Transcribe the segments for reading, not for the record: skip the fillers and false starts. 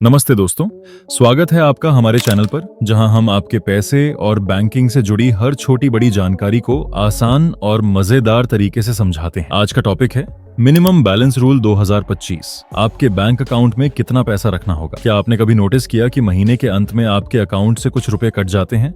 नमस्ते दोस्तों, स्वागत है आपका हमारे चैनल पर जहां हम आपके पैसे और बैंकिंग से जुड़ी हर छोटी बड़ी जानकारी को आसान और मजेदार तरीके से समझाते हैं। आज का टॉपिक है मिनिमम बैलेंस रूल 2025। आपके बैंक अकाउंट में कितना पैसा रखना होगा। क्या आपने कभी नोटिस किया कि महीने के अंत में आपके अकाउंट से कुछ रुपए कट जाते हैं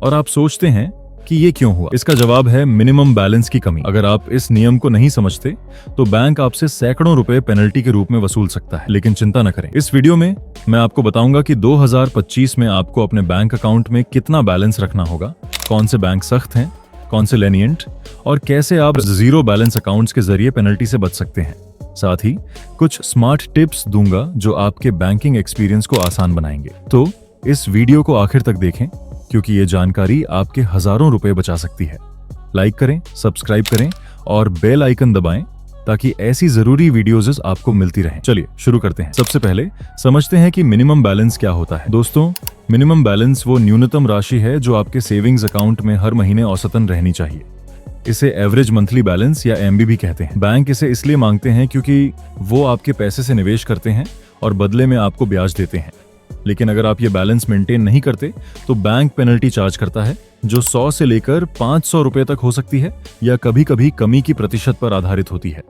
और आप सोचते हैं कि ये क्यों हुआ? इसका जवाब है मिनिमम बैलेंस की कमी। अगर आप इस नियम को नहीं समझते तो बैंक आपसे सैकड़ों रुपए पेनल्टी के रूप में वसूल सकता है। लेकिन चिंता न करें, इस वीडियो में मैं आपको बताऊंगा कि 2025 में आपको अपने बैंक अकाउंट में कितना बैलेंस रखना होगा, कौन से बैंक सख्त हैं, कौन से लेनिएंट, और कैसे आप जीरो बैलेंस अकाउंट्स के जरिए पेनल्टी से बच सकते हैं। साथ ही कुछ स्मार्ट टिप्स दूंगा जो आपके बैंकिंग एक्सपीरियंस को आसान बनाएंगे। तो इस वीडियो को आखिर तक देखें क्योंकि ये जानकारी आपके हजारों रुपए बचा सकती है। लाइक करें, सब्सक्राइब करें और बेल आइकन दबाएं ताकि ऐसी जरूरी वीडियोज आपको मिलती रहें। चलिए शुरू करते हैं। सबसे पहले समझते हैं कि मिनिमम बैलेंस क्या होता है। दोस्तों, मिनिमम बैलेंस वो न्यूनतम राशि है जो आपके सेविंग्स अकाउंट में हर महीने औसतन रहनी चाहिए। इसे एवरेज मंथली बैलेंस या एमबी भी कहते हैं। बैंक इसे इसलिए मांगते हैं क्योंकि वो आपके पैसे से निवेश करते हैं और बदले में आपको ब्याज देते हैं। लेकिन अगर आप ये बैलेंस मेंटेन नहीं करते तो बैंक पेनल्टी चार्ज करता है जो 100 से लेकर 500 रुपए तक हो सकती है या कभी कभी कमी की प्रतिशत पर आधारित होती है।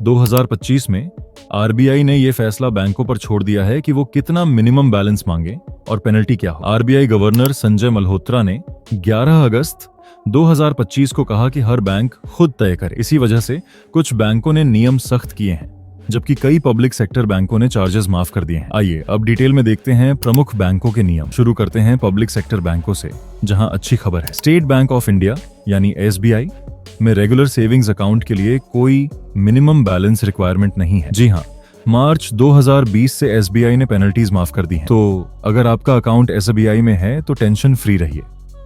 2025 में आरबीआई ने यह फैसला बैंकों पर छोड़ दिया है कि वो कितना मिनिमम बैलेंस मांगे और पेनल्टी क्या हो। आरबीआई गवर्नर संजय मल्होत्रा ने 11 अगस्त 2025 को कहा कि हर बैंक खुद तय करे। इसी वजह से कुछ बैंकों ने नियम सख्त किए हैं जबकि कई पब्लिक सेक्टर बैंकों ने चार्जेस माफ कर दिए हैं। आइए अब डिटेल में देखते हैं प्रमुख बैंकों के नियम। शुरू करते हैं पब्लिक सेक्टर बैंकों से, जहां अच्छी खबर है। स्टेट बैंक ऑफ इंडिया यानी एसबीआई में रेगुलर सेविंग्स अकाउंट के लिए कोई मिनिमम बैलेंस रिक्वायरमेंट नहीं है। जी हाँ, मार्च 2020 से एसबीआई ने पेनल्टीज माफ कर दी हैं। तो अगर आपका अकाउंट एसबीआई में है तो टेंशन फ्री रहिए।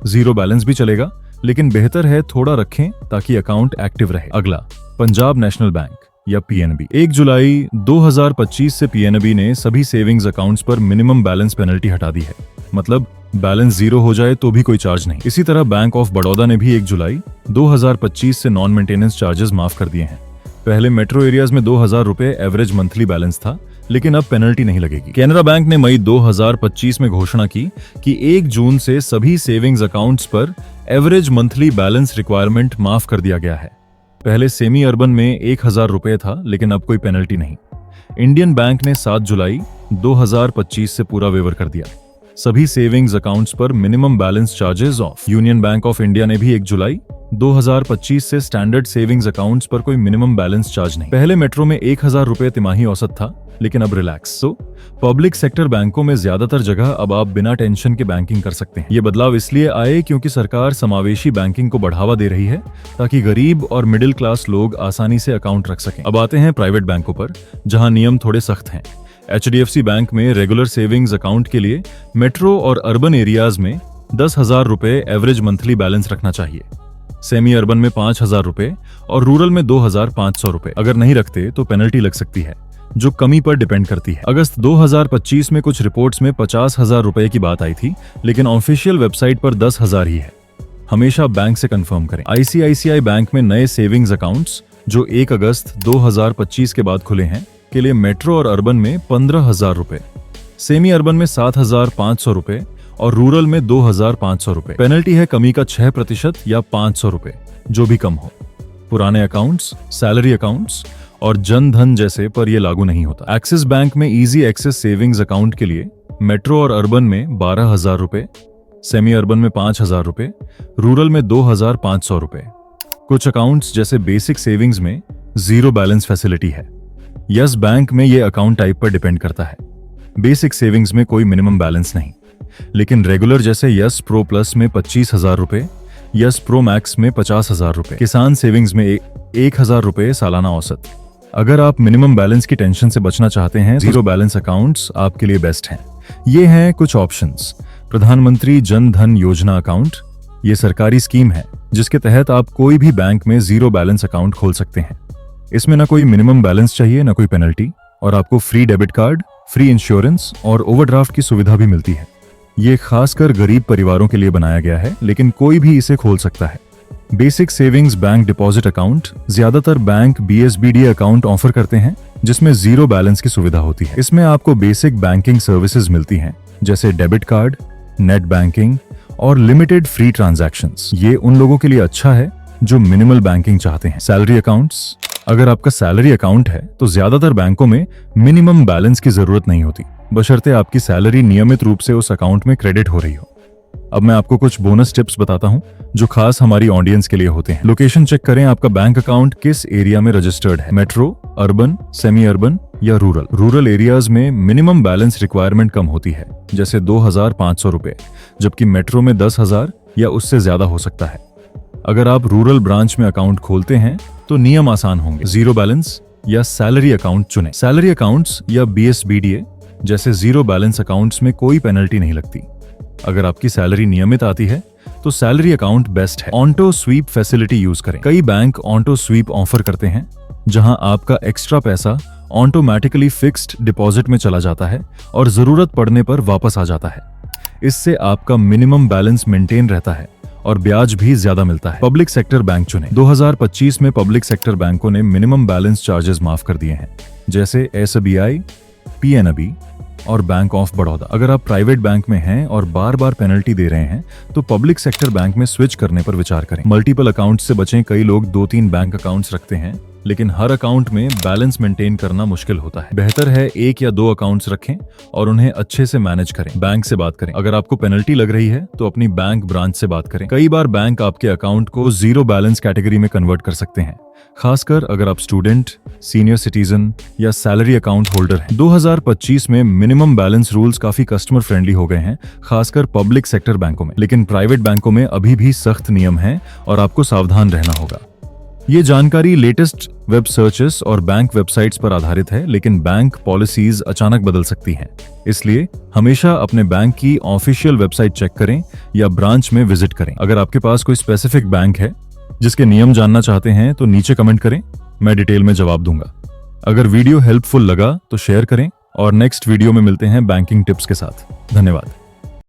जीरो बैलेंस भी चलेगा, लेकिन बेहतर है थोड़ा रखें ताकि अकाउंट एक्टिव रहे। अगला, पंजाब नेशनल बैंक या पीएनबी। 1 जुलाई 2025 से पीएनबी ने सभी सेविंग्स अकाउंट्स पर मिनिमम बैलेंस पेनल्टी हटा दी है। मतलब बैलेंस जीरो हो जाए तो भी कोई चार्ज नहीं। इसी तरह बैंक ऑफ बड़ौदा ने भी 1 जुलाई 2025 से नॉन मेंटेनेंस चार्जेस माफ कर दिए हैं। पहले मेट्रो एरियाज में 2000 रुपए एवरेज मंथली बैलेंस था, लेकिन अब पेनल्टी नहीं लगेगी। कैनरा बैंक ने मई 2025 में घोषणा की कि 1 जून से सभी सेविंग्स अकाउंट्स पर एवरेज मंथली बैलेंस रिक्वायरमेंट माफ कर दिया गया है। पहले सेमी अर्बन में 1000 रुपए था, लेकिन अब कोई पेनल्टी नहीं। इंडियन बैंक ने 7 जुलाई 2025 से पूरा वेवर कर दिया। सभी सेविंग्स अकाउंट्स पर minimum balance charges of. Union bank of India ने भी 1 जुलाई 2025 से स्टैंडर्ड सेविंग्स अकाउंट्स पर कोई मिनिमम बैलेंस चार्ज नहीं। पहले मेट्रो में 1000 रुपए तिमाही औसत था, लेकिन अब रिलैक्स। तो पब्लिक सेक्टर बैंकों में ज्यादातर जगह अब आप बिना टेंशन के बैंकिंग कर सकते हैं। ये बदलाव इसलिए आए क्योंकि सरकार समावेशी बैंकिंग को बढ़ावा दे रही है ताकि गरीब और मिडिल क्लास लोग आसानी से अकाउंट रख सकें। अब आते हैं प्राइवेट बैंकों पर, जहां नियम थोड़े सख्त हैं। एचडीएफसी बैंक में रेगुलर सेविंग्स अकाउंट के लिए मेट्रो और अर्बन एरियाज में 10,000 रुपए एवरेज मंथली बैलेंस रखना चाहिए। सेमी अर्बन में 5,000 रुपए और रूरल में 2,500 रुपए। अगर नहीं रखते तो पेनल्टी लग सकती है, जो कमी पर डिपेंड करती है। अगस्त 2025 में कुछ रिपोर्ट्स में 50,000 रुपए की बात आई थी, लेकिन ऑफिशियल वेबसाइट पर 10,000 ही है। हमेशा बैंक से कंफर्म करें। आईसीआईसीआई बैंक में नए सेविंग्स अकाउंट्स जो 1 अगस्त 2025 के बाद खुले हैं के लिए मेट्रो और अर्बन में 15,000 रुपए, सेमी अर्बन में 7,500 रुपए और रूरल में 2,500 रुपए। पेनल्टी है कमी का 6% या 500 रुपए, जो भी कम हो। पुराने अकाउंट्स, सैलरी अकाउंट्स और जन धन जैसे पर यह लागू नहीं होता। एक्सिस बैंक में इजी एक्सेस सेविंग्स अकाउंट के लिए मेट्रो और अर्बन में 12,000 रुपए, सेमी अर्बन में 5,000 रुपए, रूरल में 2,500 रुपए। कुछ अकाउंट्स जैसे बेसिक सेविंग्स में जीरो बैलेंस फैसिलिटी है। यस बैंक में यह अकाउंट टाइप पर डिपेंड करता है। बेसिक सेविंग्स में कोई मिनिमम बैलेंस नहीं, लेकिन रेगुलर जैसे यस प्रो प्लस में 25,000 रुपए, यस प्रो मैक्स में 50,000 रुपए, किसान सेविंग्स में 1,000 रुपए सालाना औसत। अगर आप मिनिमम बैलेंस की टेंशन से बचना चाहते हैं, जीरो बैलेंस अकाउंट्स आपके लिए बेस्ट हैं। ये हैं कुछ ऑप्शंस। प्रधानमंत्री जन धन योजना अकाउंट, ये सरकारी स्कीम है जिसके तहत आप कोई भी बैंक में जीरो बैलेंस अकाउंट खोल सकते हैं। इसमें ना कोई मिनिमम बैलेंस चाहिए, ना कोई पेनल्टी, और आपको free debit card, free insurance और ओवरड्राफ्ट की सुविधा भी मिलती है। ये खासकर गरीब परिवारों के लिए बनाया गया है, लेकिन कोई भी इसे खोल सकता है। Basic savings bank deposit account, ज्यादातर बैंक बीएसबीडी अकाउंट ऑफर करते हैं, जिसमें जीरो बैलेंस की सुविधा होती है। इसमें आपको बेसिक बैंकिंग सर्विसेज मिलती हैं, जैसे डेबिट कार्ड, नेट बैंकिंग और लिमिटेड फ्री ट्रांजैक्शंस। ये उन लोगों के लिए अच्छा है जो मिनिमल बैंकिंग चाहते हैं। सैलरी अकाउंट्स, अगर आपका सैलरी अकाउंट है तो ज्यादातर बैंकों में मिनिमम बैलेंस की जरूरत नहीं होती, बशर्ते आपकी सैलरी नियमित रूप से उस अकाउंट में क्रेडिट हो रही हो। अब मैं आपको कुछ बोनस टिप्स बताता हूं जो खास हमारी ऑडियंस के लिए होते हैं। लोकेशन चेक करें, आपका बैंक अकाउंट किस एरिया में रजिस्टर्ड है, मेट्रो, अर्बन, सेमी अर्बन या रूरल। रूरल एरियाज में मिनिमम बैलेंस रिक्वायरमेंट कम होती है, जैसे 2,500 रुपए, जबकि मेट्रो में 10,000 या उससे ज्यादा हो सकता है। अगर आप रूरल ब्रांच में अकाउंट खोलते हैं तो नियम आसान होंगे। जीरो बैलेंस या सैलरी अकाउंट चुनें। सैलरी अकाउंट्स या BSBDA जैसे जीरो बैलेंस अकाउंट्स में कोई पेनल्टी नहीं लगती। अगर आपकी सैलरी नियमित आती है तो सैलरी अकाउंट बेस्ट है। ऑटो स्वीप फैसिलिटी यूज करें। कई बैंक ऑटो स्वीप ऑफर करते हैं, जहां आपका एक्स्ट्रा पैसा ऑटोमेटिकली फिक्स्ड डिपॉजिट में चला जाता है और जरूरत पड़ने पर वापस आ जाता है। इससे आपका मिनिमम बैलेंस मेंटेन रहता है और ब्याज भी ज्यादा मिलता है। पब्लिक सेक्टर बैंक चुनें। 2025 में पब्लिक सेक्टर बैंकों ने मिनिमम बैलेंस चार्जेस माफ कर दिए हैं, जैसे SBI, PNB और बैंक ऑफ बड़ौदा। अगर आप प्राइवेट बैंक में हैं और बार बार पेनल्टी दे रहे हैं तो पब्लिक सेक्टर बैंक में स्विच करने पर विचार करें। मल्टीपल अकाउंट से बचें। कई लोग 2-3 बैंक अकाउंट्स रखते हैं, लेकिन हर अकाउंट में बैलेंस मेंटेन करना मुश्किल होता है। बेहतर है 1 या 2 अकाउंट्स रखें और उन्हें अच्छे से मैनेज करें। बैंक से बात करें। अगर आपको पेनल्टी लग रही है तो अपनी बैंक ब्रांच से बात करें। कई बार बैंक आपके अकाउंट को जीरो बैलेंस कैटेगरी में कन्वर्ट कर सकते हैं, खासकर अगर आप स्टूडेंट, सीनियर सिटीजन या सैलरी अकाउंट होल्डर हैं। 2025 में मिनिमम बैलेंस रूल्स काफी कस्टमर फ्रेंडली हो गए हैं, खासकर पब्लिक सेक्टर बैंकों में, लेकिन प्राइवेट बैंकों में अभी भी सख्त नियम हैं और आपको सावधान रहना होगा। ये जानकारी लेटेस्ट वेब सर्चेस और बैंक वेबसाइट्स पर आधारित है, लेकिन बैंक पॉलिसीज अचानक बदल सकती हैं। इसलिए हमेशा अपने बैंक की ऑफिशियल वेबसाइट चेक करें या ब्रांच में विजिट करें। अगर आपके पास कोई स्पेसिफिक बैंक है जिसके नियम जानना चाहते हैं तो नीचे कमेंट करें, मैं डिटेल में जवाब दूंगा। अगर वीडियो हेल्पफुल लगा तो शेयर करें और नेक्स्ट वीडियो में मिलते हैं बैंकिंग टिप्स के साथ। धन्यवाद।